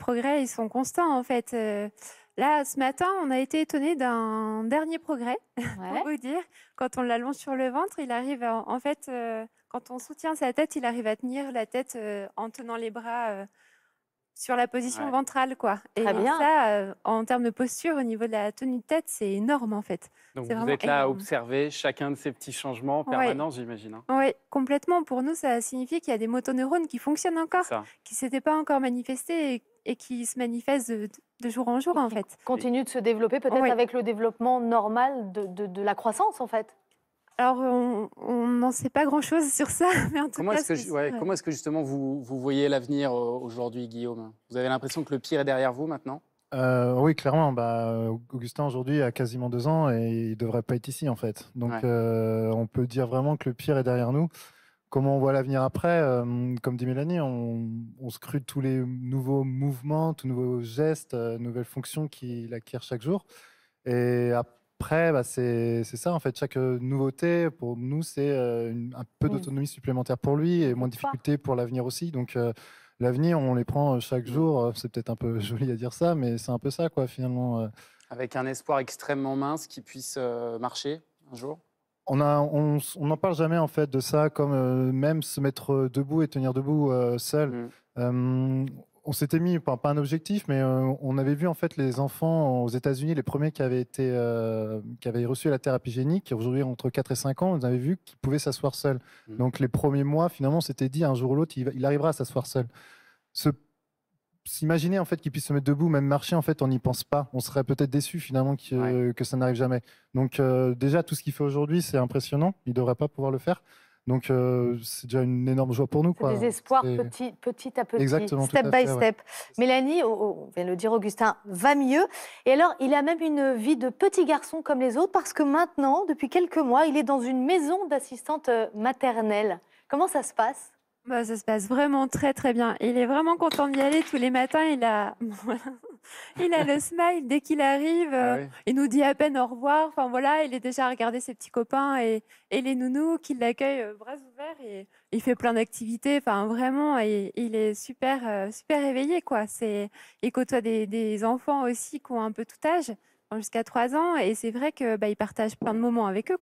progrès, ils sont constants, en fait. Là, ce matin, on a été étonnés d'un dernier progrès, pour Ouais. vous dire. Quand on l'allonge sur le ventre, il arrive en fait, quand on soutient sa tête, il arrive à tenir la tête, en tenant les bras, sur la position Ouais. ventrale, quoi. Très Et bien. ça, en termes de posture, au niveau de la tenue de tête, c'est énorme, en fait. Donc C'est vous vraiment êtes là à énorme. observer chacun de ces petits changements en Oui, permanence, j'imagine, hein? oui, complètement. Pour nous, ça signifie qu'il y a des motoneurones qui fonctionnent C'est encore, ça. qui ne s'étaient pas encore manifestés et qui se manifestent de jour en jour, Et en qui fait. continue de se développer peut-être Oui. avec le développement normal de la croissance, en fait. Alors, on n'en sait pas grand-chose sur ça, mais en tout Comment cas, est-ce que, c'est sûr. comment est-ce que justement vous voyez l'avenir aujourd'hui, Guillaume? Vous avez l'impression que le pire est derrière vous maintenant? Oui, clairement. Augustin, aujourd'hui, a quasiment 2 ans et il devrait pas être ici, en fait. Donc, Ouais. on peut dire vraiment que le pire est derrière nous. Comment on voit l'avenir après? Comme dit Mélanie, on scrute tous les nouveaux mouvements, tous nouveaux gestes, nouvelles fonctions qu'il acquiert chaque jour. Et après, c'est ça, en fait. Chaque nouveauté, pour nous, c'est un peu Une- d'autonomie supplémentaire pour lui et moins de espoir. difficultés pour l'avenir aussi. Donc, l'avenir, on les prend chaque Mm. jour. C'est peut-être un peu joli à dire ça, mais c'est un peu ça, quoi, finalement. Avec un espoir extrêmement mince qui puisse marcher un jour? On n'en parle jamais, en fait, de ça, comme même se mettre debout et tenir debout seul. Mm. On s'était mis, pas un objectif, mais on avait vu en fait les enfants aux États-Unis, les premiers qui avaient reçu la thérapie génique, aujourd'hui entre 4 et 5 ans, on avait vu qu'ils pouvaient s'asseoir seuls. Mm. Donc les premiers mois, finalement, on s'était dit un jour ou l'autre, il arrivera à s'asseoir seul. Se- S'imaginer en fait qu'il puisse se mettre debout, même marcher, en fait, on n'y pense pas. On serait peut-être déçu finalement que ça n'arrive jamais. Donc déjà, tout ce qu'il fait aujourd'hui, c'est impressionnant. Il ne devrait pas pouvoir le faire. Donc c'est déjà une énorme joie pour nous, C'est quoi. des espoirs C'est- petit à petit, Exactement, tout step à by fait, ouais. step. Mélanie, on vient de le dire, Augustin va mieux. Et alors, il a même une vie de petit garçon comme les autres parce que maintenant, depuis quelques mois, il est dans une maison d'assistante maternelle. Comment ça se passe? Bah, ça se passe vraiment très, très bien. Il est vraiment content d'y aller tous les matins. Il a le smile dès qu'il arrive. Ah oui. Il nous dit à peine au revoir. Enfin, voilà, il est déjà à regarder ses petits copains et les nounous qui l'accueillent bras ouverts. Et il fait plein d'activités. Enfin, vraiment, il est super, super éveillé, quoi. Il côtoie des enfants aussi qui ont un peu tout âge, jusqu'à 3 ans. Et c'est vrai que, bah, il partage plein de moments avec eux.